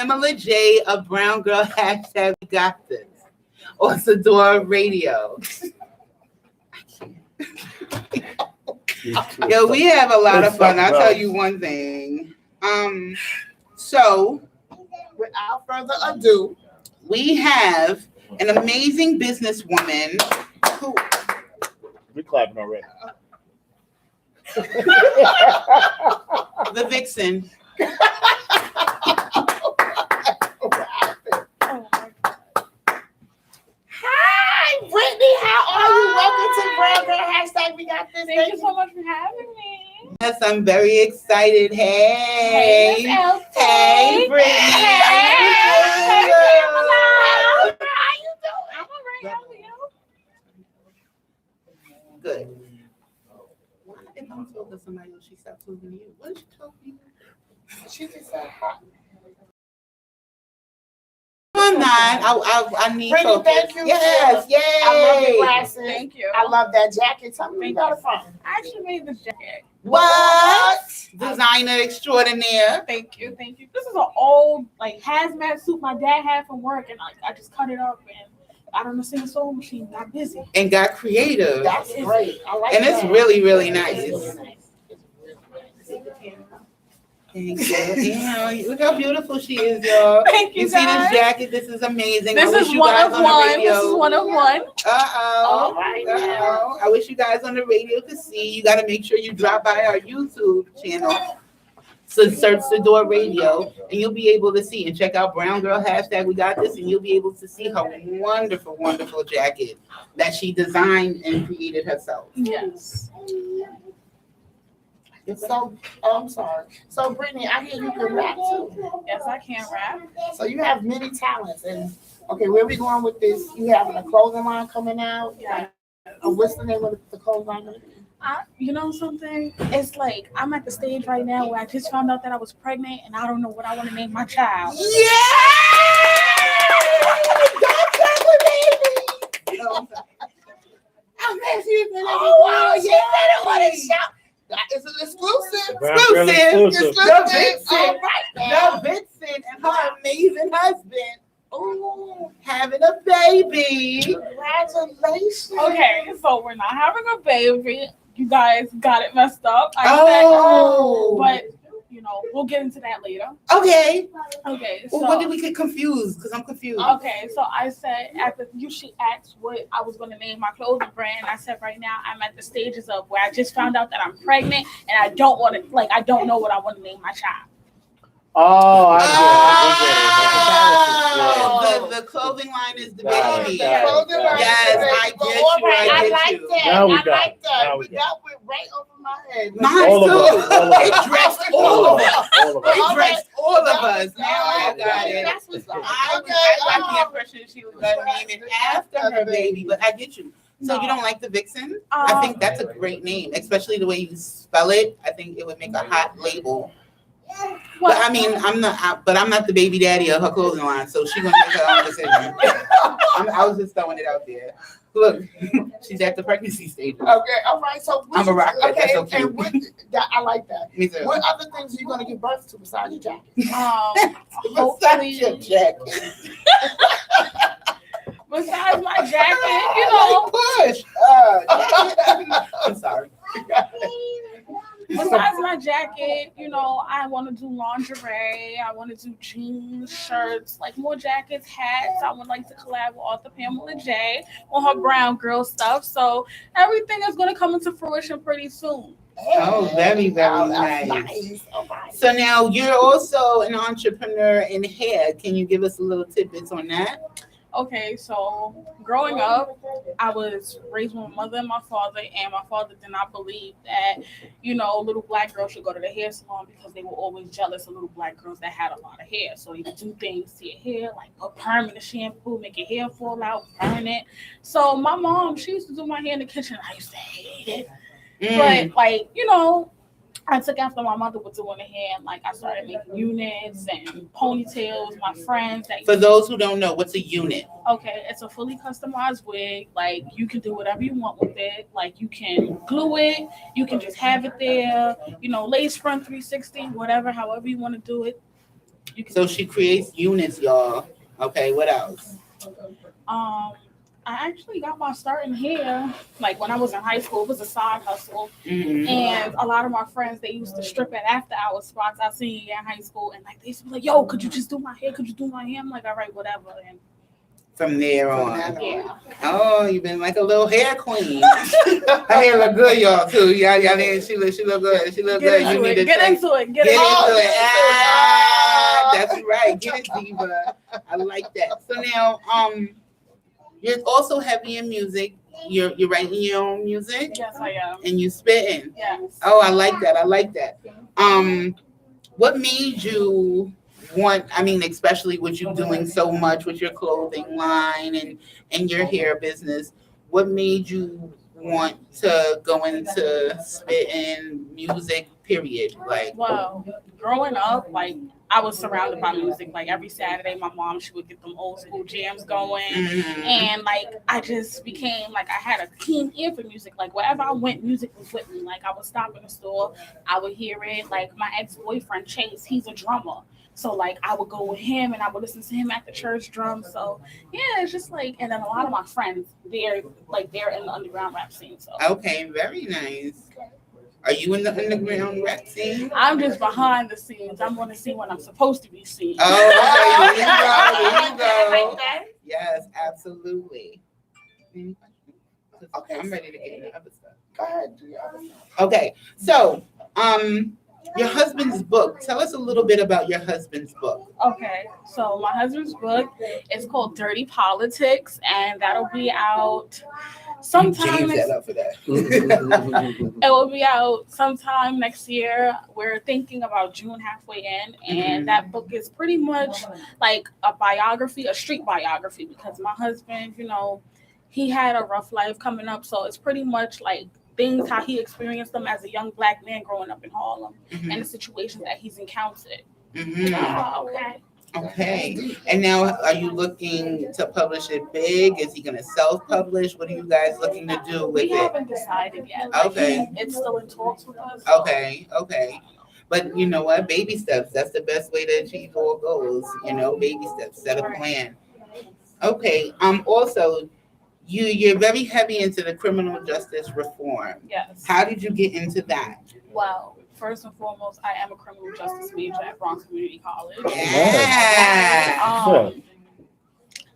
Pamela J of Brown Girl hashtag We Got This on Sador Radio. Yo, we have a lot of fun. I'll tell you one thing. So without further ado, we have an amazing businesswoman who we clapping already. The Vixen. Hi, Brittany. How are you? Welcome to Brown Girl hashtag We Got This. Thank you so much for having me. Yes, I'm very excited. Hey, Miss Elsie. Hey, Brittany. Hey, How you doing? I'm all right. How are you? Good. Why if I'm talking to somebody else, she stopped talking to you? What did she talk to you? She just said hi. I'm not. I need Brittany, focus. thank you. Yes, yay. I love your glasses. Thank you. I love that jacket. Tell me where you got it from. I actually made this jacket. What? Designer extraordinaire. Thank you. Thank you. This is an old like hazmat suit my dad had from work, and like I just cut it up and got on the same sewing machine. Got busy. And got creative. That's great. I like And that. it's really, really nice. Thank you. Yeah, look how beautiful she is, y'all. Thank you, You see guys. this jacket? This is amazing. This I wish is you one guys of on the one. radio. This is one of one. Uh-oh. All right, Uh-oh. I wish you guys on the radio could see. You got to make sure you drop by our YouTube channel. So search Sador Radio, and you'll be able to see and check out Brown Girl hashtag We Got This, and you'll be able to see her wonderful, wonderful jacket that she designed and created herself. Yes. So, I'm sorry. So, Brittany, I hear you can rap too. Yes, I can rap. So you have many talents. And okay, where are we going with this? You having a clothing line coming out? Yeah. What's the name of the clothing line gonna be? You know something? It's like I'm at the stage right now where I just found out that I was pregnant and I don't know what I want to name my child. Yeah! I'm asking for that. Oh, wow, she said it on a shout. That is an exclusive. Exclusive. The Vixen. All right, The now. Vixen and her amazing husband Ooh, having a baby. congratulations. Okay, so we're not having a baby. You guys got it messed up. I Oh. said, but you know, we'll get into that later. Okay. Okay, Well, so what did we get confused? Because I'm confused. okay, so I said after she asked what I was going to name my clothing brand, I said right now I'm at the stages of where I just found out that I'm pregnant and I don't want to I don't know what I want to name my child. Oh, I Oh, the clothing line is the Got baby. it, got it. Clothing line Yes, is the I baby. get All you, right, I I get like you. that. Now we I got like it. that. Now we got That went right over my head. Mine All of too. us, all of us. It dressed all of us. All of us. It dressed all of us. Now I got it. That's what's up. I got the impression she was going to name it after her baby, but I get you. So you don't like the Vixen? I think that's a great name, especially the way you spell it. I think it would make a hot label. But I mean, I'm not the baby daddy of her clothing line, so she's gonna make her own decision. I was just throwing it out there. Look, she's at the pregnancy stage. Okay, all right. So I'm a rock. okay, That's so cute. and I like that. Me too. What other things are you gonna give birth to besides your jacket? Hopefully, Your jacket. besides my jacket, you know, Push. I'm sorry. besides my jacket, you know, I want to do lingerie. I want to do jeans, shirts, like more jackets, hats. I would like to collab with author Pamela J on her Brown Girl stuff. So everything is going to come into fruition pretty soon. Oh, very, very Oh, nice. that's nice. All right. So now you're also an entrepreneur in hair. Can you give us a little tidbits on that? Okay, so growing up, I was raised with my mother and my father did not believe that, you know, little black girls should go to the hair salon because they were always jealous of little black girls that had a lot of hair. So they would do things to your hair, like put perm in the shampoo, make your hair fall out, burn it. So my mom, she used to do my hair in the kitchen. I used to hate it. But, like, you know, I took after my mother was doing the hair, and like I started making units and ponytails. My friends that For those who don't know, what's a unit? okay, it's a fully customized wig. Like you can do whatever you want with it. Like you can glue it, you can just have it there. You know, lace front 360, whatever, however you want to do it. You can, So she creates units, y'all. Okay, what else? I actually got my start in hair like when I was in high school. It was a side hustle, Mhm. and a lot of my friends they used to strip at after hour spots I seen in high school, and like they used to be like, "Yo, could you just do my hair? Could you do my hair?" I'm like, "All right, whatever." And From there on. yeah, Oh, you've been like a little hair queen. Her hair look good, y'all, too. Y'all she look good. She look get good. into You need it. to Get check- into it. Get Get into into it. it. Ah, that's right. Get it, diva. I like that. So now, you're also heavy in music. You're writing your own music Yes, I am. and you spitting. Yes. Oh, I like that. I like that. What made you want? I mean, especially with you doing so much with your clothing line and your hair business. What made you want to go into spitting music? Period. Like. Well, growing up, like I was surrounded by music. Like every Saturday, my mom she would get them old school jams going, Mhm. and like I just became like I had a keen ear for music. Like wherever I went, music was with me. Like I would stop in the store, I would hear it. Like my ex-boyfriend Chase, he's a drummer. So like I would go with him and I would listen to him at the church drum. So yeah, it's just like and then a lot of my friends, they're in the underground rap scene. So Okay, very nice. Are you in the underground rap scene? I'm just behind the scenes. I'm gonna see when I'm supposed to be seen. Oh, okay, there you go. Like that. Yes, absolutely. Any questions? Okay. I'm ready to get into other stuff. Go ahead, do your other stuff. Okay, so your husband's book. Tell us a little bit about your husband's book. Okay, so my husband's book is called Dirty Politics, and that'll be out sometime James next. that up for that. It will be out sometime next year. We're thinking about June halfway in, and Mhm. that book is pretty much like a biography, a street biography, because my husband, he had a rough life coming up, so it's pretty much like things how he experienced them as a young Black man growing up in Harlem and the situations that he's encountered. Mhm. Oh, okay. Okay. And now, are you looking to publish it big? Is he going to self-publish? What are you guys looking to do with We it? haven't decided yet. Like, Okay. It's still in talks with us. so- Okay. But you know what? Baby steps. That's the best way to achieve all goals. Baby steps. Set a plan. Okay. Also, you're very heavy into the criminal justice reform. Yes. How did you get into that? Well, first and foremost, I am a criminal justice major at Bronx Community College. Yeah.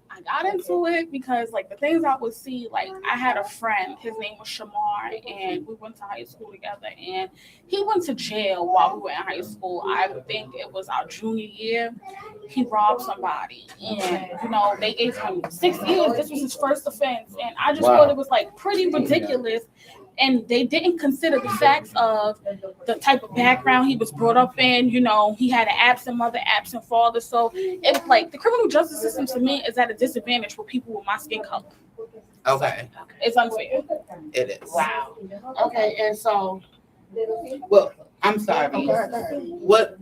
I got into it because, like, the things I would see, like, I had a friend, his name was Shamar, and we went to high school together, and he went to jail while we were in high school. I think it was our junior year. He robbed somebody, and, they gave him 6 years. This was his first offense, and I just thought it was, like, pretty ridiculous. And they didn't consider the facts of the type of background he was brought up in. He had an absent mother, absent father. So it's like the criminal justice system to me is at a disadvantage for people with my skin color. Okay. It's unfair. It is. Wow. Okay, and so, Well, I'm sorry. go ahead. What?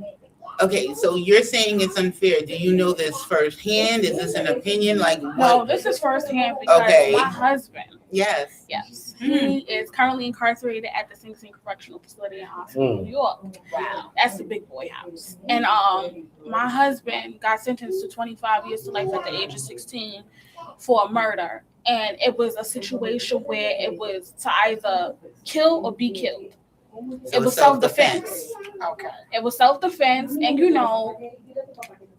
Okay, so you're saying it's unfair. Do you know this firsthand? Is this an opinion? Like No, what? this is firsthand because Okay. my husband, Yes. yes, he is currently incarcerated at the Sing Sing Correctional Facility in Hospital, New York. Wow. That's the big boy house. And my husband got sentenced to 25 years to life at the age of 16 for a murder. And it was a situation where it was to either kill or be killed. So It was self-defense. Okay. It was self-defense, and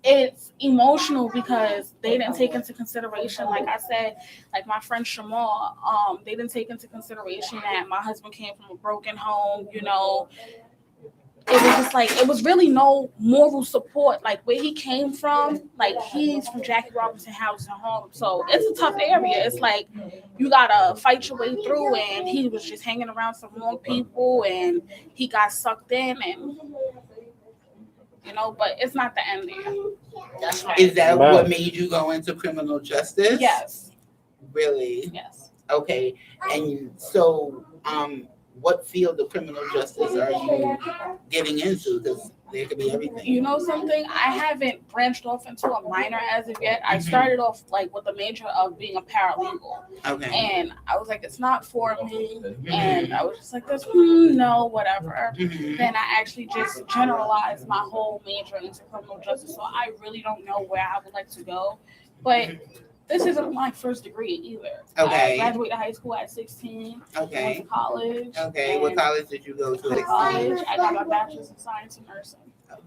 it's emotional because they didn't take into consideration, like I said, like my friend Shamar, they didn't take into consideration that my husband came from a broken home. It was just like it was really no moral support. Like where he came from, like he's from Jackie Robinson House in Harlem, so it's a tough area. It's like you gotta fight your way through, and he was just hanging around some wrong people, and he got sucked in, and but it's not the end there. That's right. Is that Wow. what made you go into criminal justice? Yes, Really? yes. Okay. And so, what field of criminal justice are you getting into? Because there could be everything. You know something? I haven't branched off into a minor as of yet. I started off like with the major of being a paralegal, Okay. and I was like, it's not for me, and I was just like, this, no, whatever. Mhm. Then I actually just generalized my whole major into criminal justice, so I really don't know where I would like to go, but. This isn't my first degree either. Okay. I graduated high school at 16. Went Okay. to college. Okay. What and college did you go to? college, I got my bachelor's in science and nursing.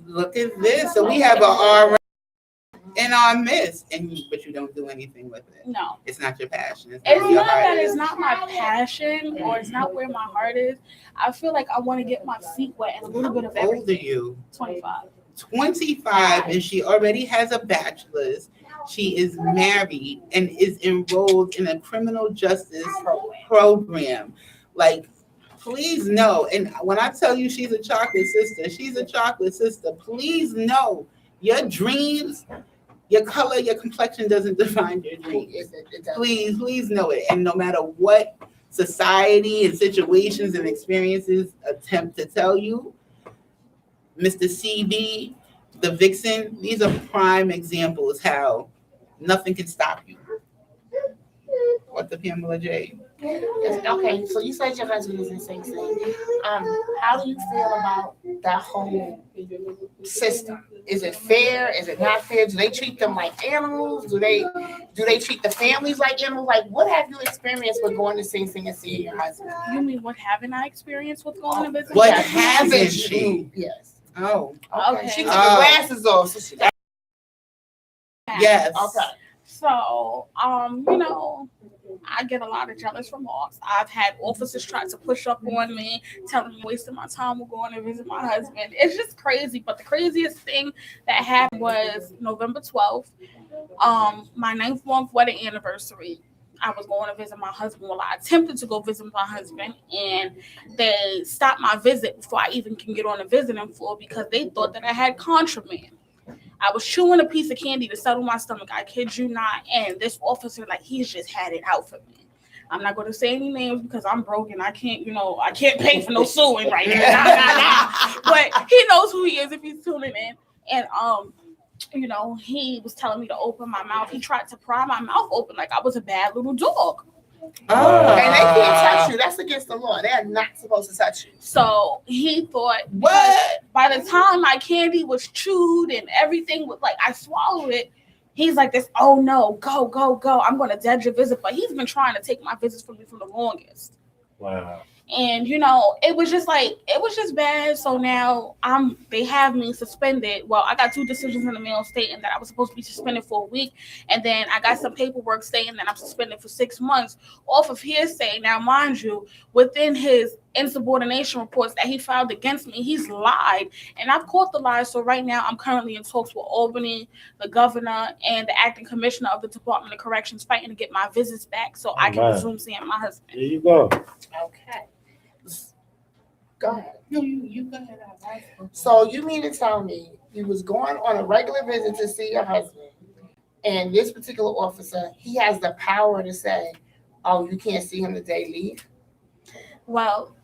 Look at this. So we have an R in our midst, but you don't do anything with it. No. It's not your passion. It's It's not your not that heart. it's not my passion or it's not where my heart is. I feel like I want to get my feet wet and a little bit of How old are everything. you? 25. 25, and she already has a bachelor's. She is married and is enrolled in a criminal justice program. Like, please know. And when I tell you she's a chocolate sister, she's a chocolate sister. Please know your dreams, your color, your complexion doesn't define your dreams. Please know it. And no matter what society and situations and experiences attempt to tell you, Mr. CB, the Vixen, these are prime examples how nothing can stop you. What the Pamela J? Yes, okay, so you said your husband is in Sing Sing. How do you feel about that whole system? Is it fair? Is it not fair? Do they treat them like animals? Do they treat the families like animals? Like, what have you experienced with going to Sing Sing and seeing your husband? You mean what haven't I experienced with going to business? What Yeah, hasn't she? Yes. Oh, Okay. She took Oh. her glasses off, so she got. yes. Okay. So, you know, I get a lot of jealous remarks. I've had officers try to push up on me, telling me I'm wasting my time with going to visit my husband. It's just crazy. But the craziest thing that happened was November 12th, my 9th month wedding anniversary. I was going to visit my husband. Well, I attempted to go visit my husband, and they stopped my visit before I even can get on the visiting floor because they thought that I had contraband. I was chewing a piece of candy to settle my stomach. I kid you not. And this officer, like, he's just had it out for me. I'm not going to say any names because I'm broken. I can't pay for no suing right now. Nah. But he knows who he is if he's tuning in. And, he was telling me to open my mouth. He tried to pry my mouth open like I was a bad little dog. Oh. And they can't touch you. That's against the law. They are not supposed to touch you. So he thought, What? by the time my candy was chewed and everything was like, I swallowed it, he's like this, oh no, go. I'm going to dead your visit. But he's been trying to take my visits from me for the longest. Wow. And, it was just bad. So now they have me suspended. Well, I got 2 decisions in the mail stating that I was supposed to be suspended for a week. And then I got some paperwork stating that I'm suspended for 6 months off of hearsay. Now, mind you, within his insubordination reports that he filed against me, he's lied. And I've caught the lies. So right now I'm currently in talks with Albany, the governor, and the acting commissioner of the Department of Corrections fighting to get my visits back so I can resume seeing my husband. There you go. Okay. Go ahead. No, you go ahead. So you mean to tell me you was going on a regular visit to see your husband, and this particular officer, he has the power to say, oh, you can't see him today, leave? Well,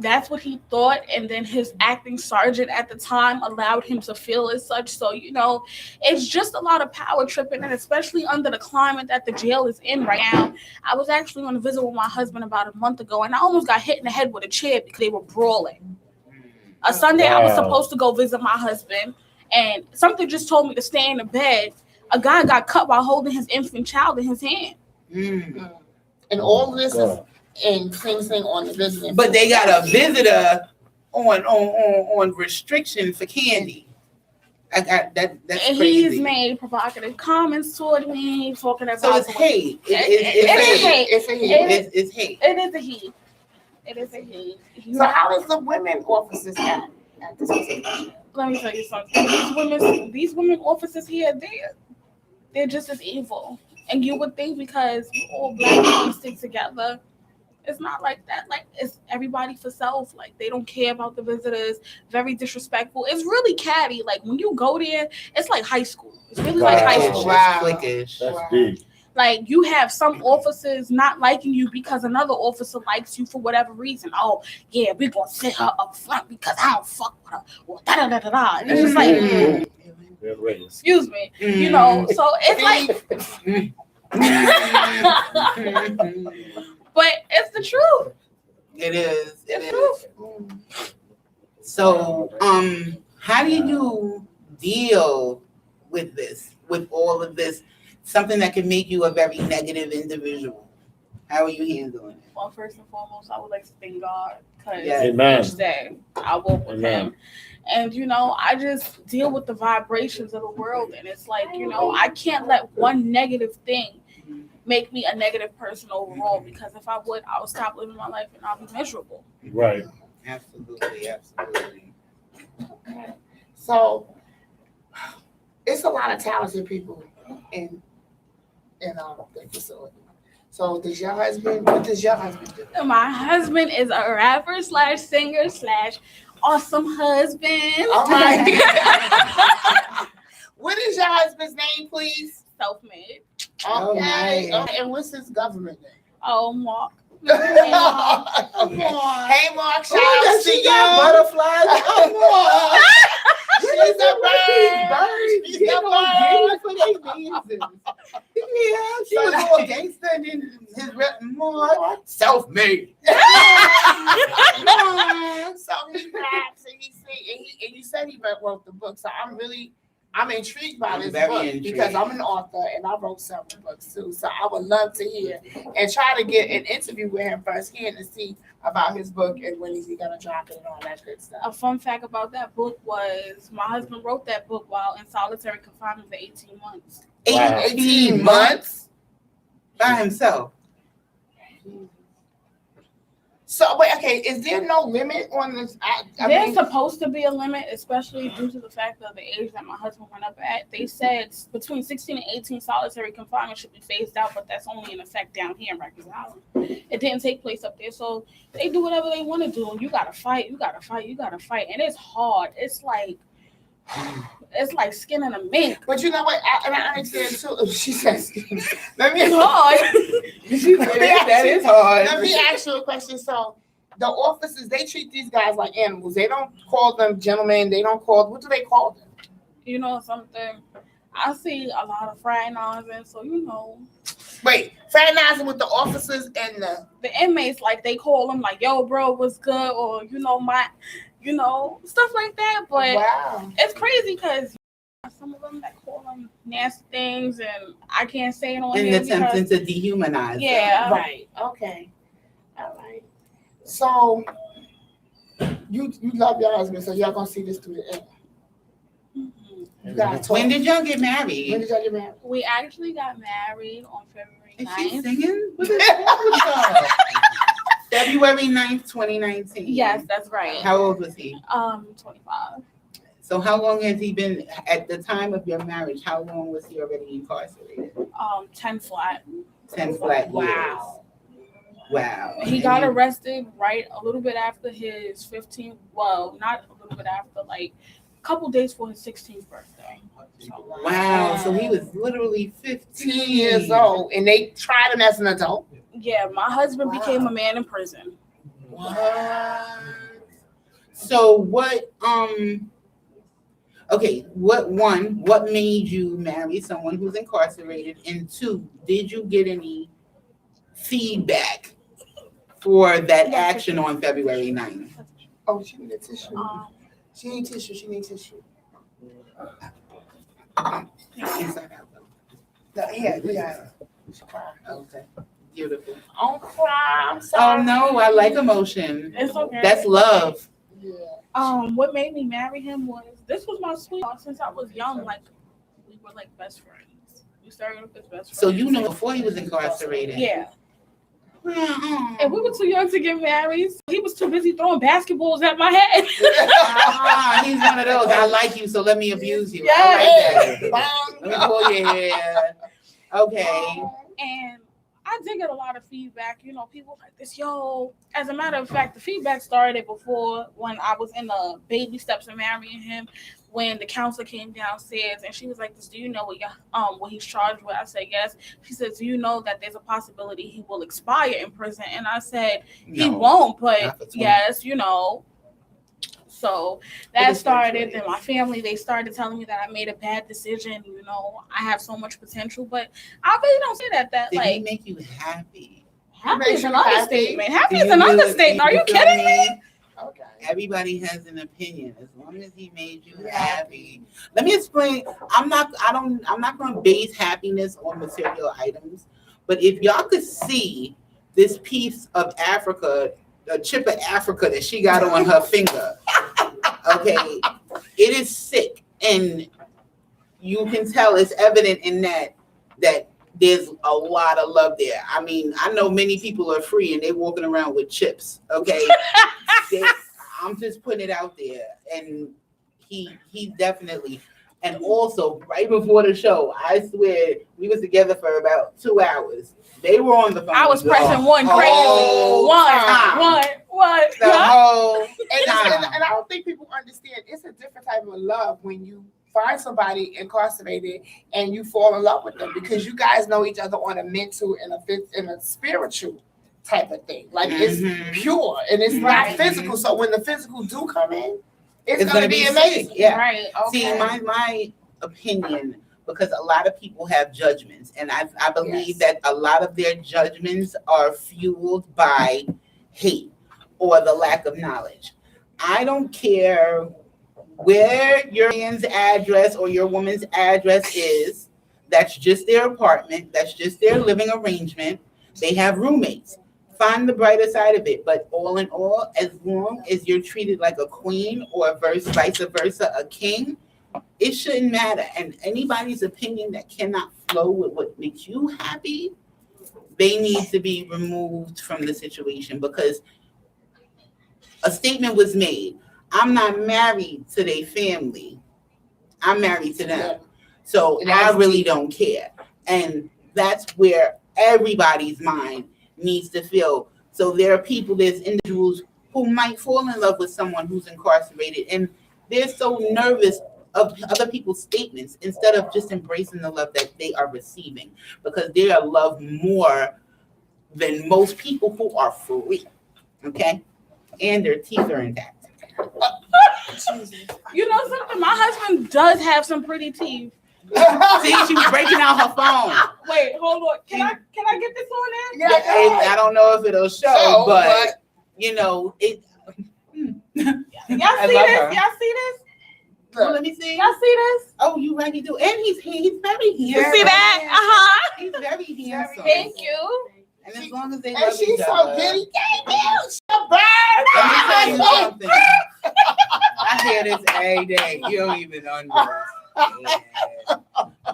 that's what he thought. And then his acting sergeant at the time allowed him to feel as such. So, it's just a lot of power tripping. And especially under the climate that the jail is in right now. I was actually on a visit with my husband about a month ago, and I almost got hit in the head with a chair because they were brawling. A Sunday, I was supposed to go visit my husband, and something just told me to stay in the bed. A guy got cut while holding his infant child in his hand. And all this is in Sing Sing on the visiting. But they got a visitor on restriction for candy. I got that. That's And crazy. he's made provocative comments toward me, talking about. So it's hate. It is hate. It's a he. It's hate. It is a he. It is a he. So how does the women officers act at this position? Let me tell you something. These women officers here, they're just as evil. And you would think because we all black people stick together, it's not like that. Like, it's everybody for self. Like, they don't care about the visitors. Very disrespectful. It's really catty. Like, when you go there, it's like high school. It's really like high Wow. school. Wow. Cliquish. That's Wow. big. Like, you have some officers not liking you because another officer likes you for whatever reason. Oh, yeah, we're going to sit her up front because I don't fuck with her. Or da-da-da-da-da. And it's just like, Yeah, right. excuse me. You know, so it's like, but it's the truth. It is. It It's is. truth. So, how do you deal with this, with all of this, something that can make you a very negative individual? How are you handling it? Well, first and foremost, I would like to thank God because Yeah. Amen. each day I walk with Amen. Him. And, you know, I just deal with the vibrations of the world. And it's like, you know, I can't let one negative thing make me a negative person overall, because if I would stop living my life and I'll be miserable. Right. Absolutely, absolutely. So it's a lot of talented people in the facility. So what does your husband do? My husband is a rapper / singer / awesome husband. All right. What is your husband's name, please? Self-made. Oh, Okay. nice. And what's his government name? Oh, Mark. Okay. Hey, Mark, shout out to you. Butterflies. Come on. She's a bird. Bird. She's She a gonna bird. get it for their reasons. Yeah, she was all gangster and then his rep more self-made. So he raps and he sings, and you said he wrote the book. So I'm intrigued by I'm this very book intrigued. because I'm an author and I wrote several books too. So I would love to hear and try to get an interview with him firsthand to see about his book and when is he gonna drop it and all that good stuff. A fun fact about that book was my husband wrote that book while in solitary confinement for 18 months. Wow. 18 months. By himself. So wait, okay, is there no limit on this? I There's mean, supposed to be a limit, especially due to the fact of the age that my husband went up at. They said between 16 and 18 solitary confinement should be phased out, but that's only in effect down here in Rikers Island. It didn't take place up there, so they do whatever they want to do. You gotta fight, you gotta fight, you gotta fight, and it's hard. It's like skinning a mink. but you know what? I understand too. She says, let me It's hard. That is hard. Let me ask you a question. So the officers, they treat these guys like animals. They don't call them gentlemen. They don't call, what do they call them? You know something? I see a lot of fraternizing, so you know. Wait, fraternizing with the officers and The inmates, like, they call them like, yo, bro, what's good? Or, stuff like that. But wow. it's crazy because some of them that call them nasty things, and I can't say it on In here attempting because, to dehumanize. yeah. Right. Okay. All right. So you love your husband, so y'all gonna see this through the end. Mhm. You gotta talk. When did y'all get When married? did y'all get married? We actually got married on February Is she 9th. singing? What is wrong with y'all? February 9th, 2019. Yes, that's right. How old was he? 25. So how long has he been, at the time of your marriage, how long was he already incarcerated? 10 flat. 10 flat years. Wow. Wow. He got arrested right a little bit after his 15th. Well, not a little bit after, like a couple days for his 16th birthday. So, Wow. So he was literally 15 10 years old, and they tried him as an adult. yeah, my husband Wow. became a man in prison. What? So what what made you marry someone who's incarcerated? And two, did you get any feedback for that action on February 9th? Oh, she need a tissue. Um, She need tissue. She need tissue. Inside out. No, here, we got it. She cried. Okay. Beautiful. Don't cry. I'm Oh sorry. no, I like emotion. it's okay. That's love. Yeah. What made me marry him was this was my sweetheart since I was young. Like, we were like best friends. We started off as best friends. So you know before he was incarcerated. Yeah. Yeah. And we were too young to get married. He was too busy throwing basketballs at my head. He's one of those. I like you, so let me abuse you. I like that. Let me pull your hair. Okay. And I did get a lot of feedback. You know, people like this, yo. As a matter of fact, the feedback started before when I was in the baby steps of marrying him. when the counselor came downstairs and she was like, "Do you know what he's charged with?" I said, "Yes." She said, "Do you know that there's a possibility he will expire in prison?" And I said, "He No, won't, not but for 20. yes, you know." So that But started, essentially- and my family, they started telling me that I made a bad decision. You know, I have so much potential, but I really don't say that. Did he like make you happy? happy Makes is an you happy? understatement. Happy Do is you an really- understatement. Are you feel kidding me? Okay. Everybody has an opinion. As long as he made you happy. Let me explain. I'm not gonna base happiness on material items, but if y'all could see this piece of Africa, a chip of Africa that she got on her finger, okay, it is sick. And you can tell it's evident in that there's a lot of love there. I mean, I know many people are free and they're walking around with chips, okay? I'm just putting it out there. And he definitely, and also right before the show, I swear we was together for about 2 hours. They were on the phone. I was pressing one the crazy. whole time. One. The Yeah. whole And time. I don't think people understand. It's a different type of love when you find somebody incarcerated and you fall in love with them because you guys know each other on a mental and a spiritual type of thing. Like it's Mhm. pure and it's Right. not physical. So when the physical do come in, it's It's gonna be sick, amazing. yeah. Right. Okay. See, my opinion, because a lot of people have judgments, and I believe that a lot of their judgments are fueled by hate or the lack of knowledge. I don't care where your man's address or your woman's address is. That's just their apartment. That's just their living arrangement. They have roommates. Find the brighter side of it. But all in all, as long as you're treated like a queen or vice versa, a king, it shouldn't matter. And anybody's opinion that cannot flow with what makes you happy, they need to be removed from the situation because a statement was made. I'm not married to their family. I'm married to them. Yeah. So And I that's really don't care. And that's where everybody's mind needs to feel. So there are people, there's individuals who might fall in love with someone who's incarcerated and they're so nervous of other people's statements instead of just embracing the love that they are receiving because they are loved more than most people who are free. Okay? And their teeth are intact. You know something? My husband does have some pretty teeth. See, she was breaking out her phone. Wait, hold on. Can I get this on there? Yeah, go ahead. I don't know if it'll show, So, but you know, it. Y'all see I this? love her. Y'all see this? Well, let me see. Y'all see this? Oh, you ready to? And he's very handsome. You see that? Uh-huh. He's very handsome. Thank you. And as long as they And love she's each so other. giddy. She's a bird. Let me tell you something. I hear this every day. You don't even understand.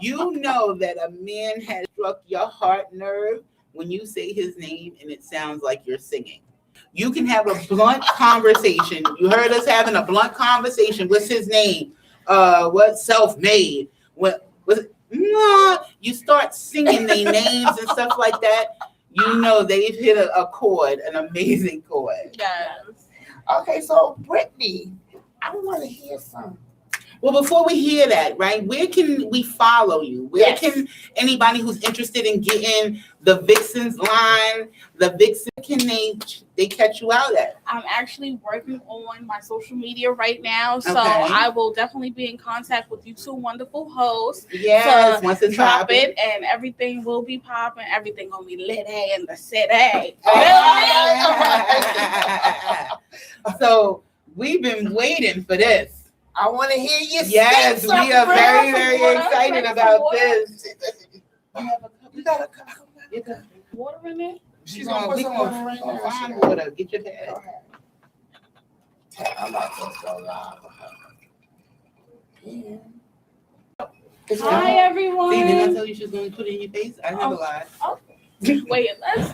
You know that a man has struck your heart nerve when you say his name and it sounds like you're singing. You can have a blunt conversation. You heard us having a blunt conversation. What's his name? What self-made? What was it? No, you start singing their names and stuff like that. You know they've hit a chord, an amazing chord. Yes. Okay, so Brittany, I want to hear some. Well, before we hear that, right, where can we follow you? Where Yes. can anybody who's interested in getting the Vixens line, the Vixen, can they catch you out at? I'm actually working on my social media right now, so Okay. I will definitely be in contact with you two wonderful hosts. Yes, So, once it's Drop popping. it, and everything will be popping. Everything gonna be lit in the city. So we've been waiting for this. I want to hear you Yes, sing we something, are bro. very, very water, excited bring some about water. this. You got to You got- Water in it? She's going to put we some gonna water right now. find water. Get your pad. Go ahead. I'm about to go live. Yeah. It's Hi fine. everyone. See, didn't I tell you she was going to put it in your face? I never lied. Wait,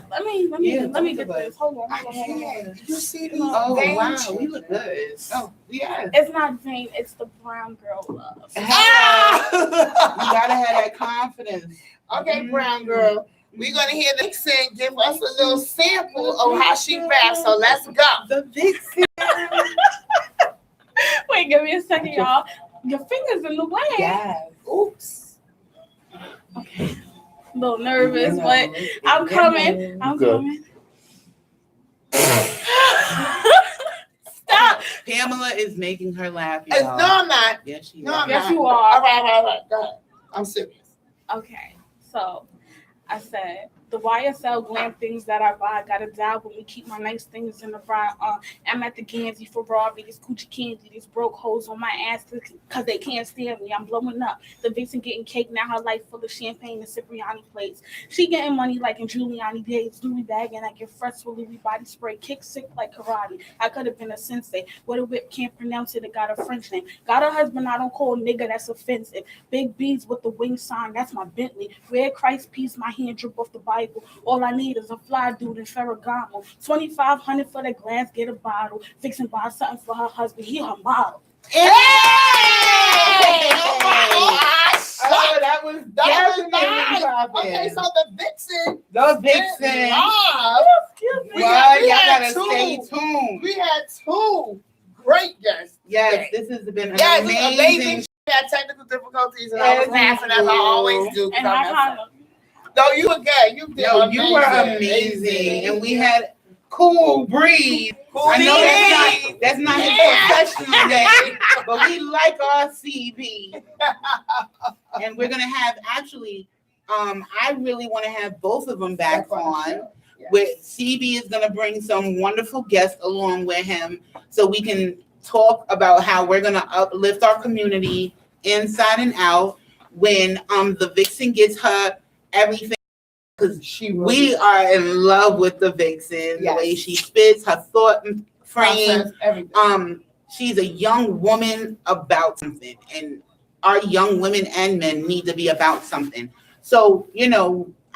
let me Yeah, let me get talk about this. Hold on. I Hold on, hold on. can't. You see these Oh, veins? wow. We look good. Oh, yeah. It's not vain, it's the brown girl love. Ah! You gotta have that confidence. Okay, brown girl. We're gonna hear the Vixen give us a little sample of how she raps. So let's go. The Vixen. Wait, give me a second, y'all. Your fingers in the way. Yes. Oops. Okay. A little nervous, but I'm coming. I'm Good. coming. Stop. Pamela is making her laugh, No, y'all. I'm not. Yes, she No, is. I'm Yes, not. you All are. right. Go ahead. I'm serious. Okay, so I said the YSL glam things that I buy gotta die when we keep my nice things in the fry. I'm at the Gansey for Robbie, these coochie candy, these broke hoes on my ass because they can't stand me. I'm blowing up. The Vixen getting cake now. Her life full of champagne and Cipriani plates. She getting money like in Giuliani days. Louis bag and I get fresh with Louis body spray. Kick sick like karate. I could have been a sensei. What a whip can't pronounce it. It got a French name. Got a husband I don't call nigga. That's offensive. Big beads with the wing sign. That's my Bentley. Red Christ piece. My hand drip off the Bible. All I need is a fly dude in Ferragamo. $2,500 for the glass, get a bottle. Fix and buy something for her husband. He her model. Hey! Oh, that was That was definitely popping. Okay, so the Vixen. The Vixen. Live. We Well, had y'all gotta two. stay tuned. We had two great guests. Yes, this has been an Yes, it's amazing. amazing. We had technical difficulties, and I was As laughing as I usual. always do. And I kind of. No, you were good. You did. No, you were amazing, and we had cool breeze. I know that's not his professional day, but we like our CB, and we're gonna have actually. I really want to have both of them back on. With CB is gonna bring some wonderful guests along with him, so we can talk about how we're gonna uplift our community inside and out. When the Vixen gets her everything. Because we are in love with the Vixen, the way she spits, her thought frame. She's a young woman about something, and our young women and men need to be about something. So,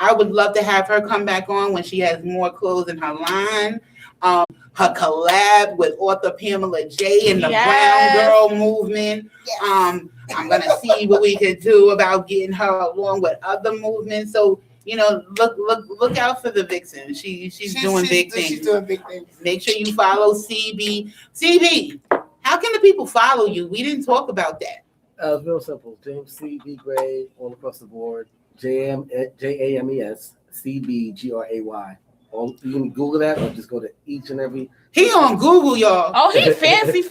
I would love to have her come back on when she has more clothes in her line. Her collab with author Pamela J and the Brown Girl movement. I'm gonna see what we can do about getting her along with other movements. So, look out for the Vixen. She's doing big things. She's doing big things. Make sure you follow CB. CB, how can the people follow you? We didn't talk about that. It's real simple. James C.B. Gray all across the board. JAMES CBGRAY. You can Google that or just go to each and every. He on Google, y'all. Oh, he fancy.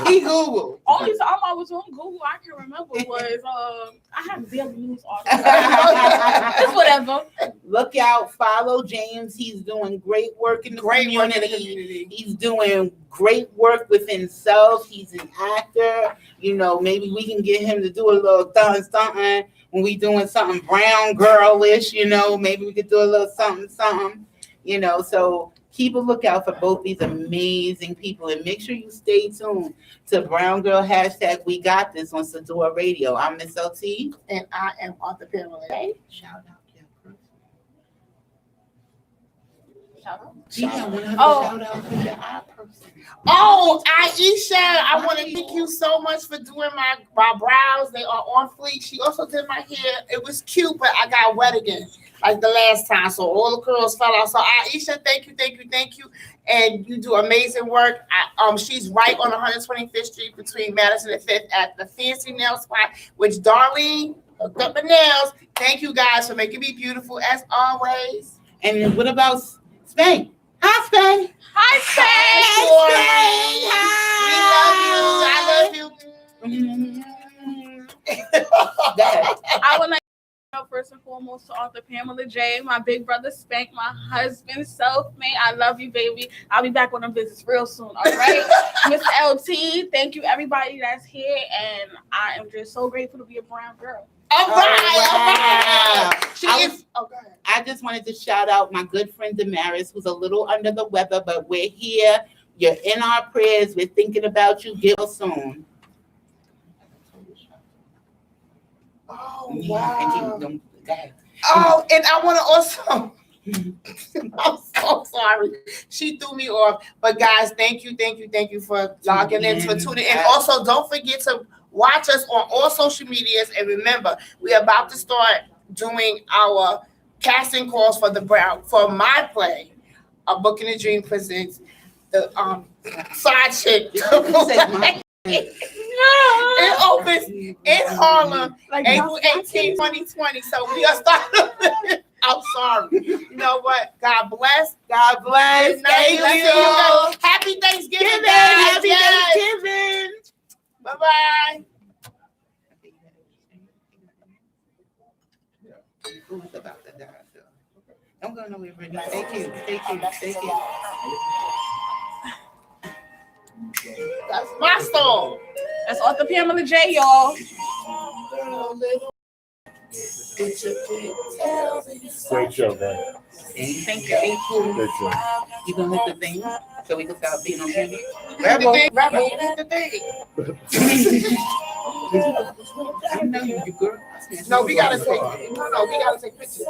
He Google. Only time I was on Google I can remember was I have daily news articles. It's whatever. Look out, follow James. He's doing great work in the community. He's doing great work with himself. He's an actor. Maybe we can get him to do a little something when we doing something brown girlish. Maybe we could do a little something. So keep a lookout for both these amazing people, and make sure you stay tuned to Brown Girl # We Got This on Sadora Radio. I'm Miss LT. And I am Arthur Pamela. Shout out. Shout out. Shout out to your person. Oh, Aisha, I want to thank you so much for doing my brows. They are on fleek. She also did my hair. It was cute, but I got wet again like the last time. So all the curls fell out. So Aisha, thank you. And you do amazing work. She's right on 125th Street between Madison and 5th at the Fancy Nail Spot, which Darlene hooked up the nails. Thank you guys for making me beautiful as always. And what about Spank? Hi, Spank. Hi, Spank. We love you. I love you. I would like to know first and foremost to author Pamela J, my big brother Spank, my husband Self-Made. I love you, baby. I'll be back on the business real soon. All right, Miss LT. Thank you, everybody that's here, and I am just so grateful to be a brown girl. All right. I just wanted to shout out my good friend Damaris, who's a little under the weather, but we're here. You're in our prayers. We're thinking about you. Get well soon. Oh, wow. wow. Oh, and I want to also, I'm so sorry. She threw me off. But guys, thank you for logging in, for tuning in. Also, don't forget to watch us on all social medias. And remember, we're about to start doing our casting calls for my play. A Book in a Dream presents the side chick. It opens in Harlem, April 18, 2020. So we are starting. I'm sorry. You know what? God bless. God bless. Good night. Thank Let's see you. guys. Happy Thanksgiving. Thanksgiving. Guys. Happy Yes. Thanksgiving. Bye-bye. Who's about to die, so. Don't go nowhere, Brittany. Stay cute. Stay cute. Stay cute. That's my song. That's Author Pamela J, y'all. Great show, man. Thank you. Thank you. Great show. You gonna hit the thing so we can stop being on camera? Grab the thing. Grab the thing. I know you girl. No, we gotta take. No, we gotta take pictures.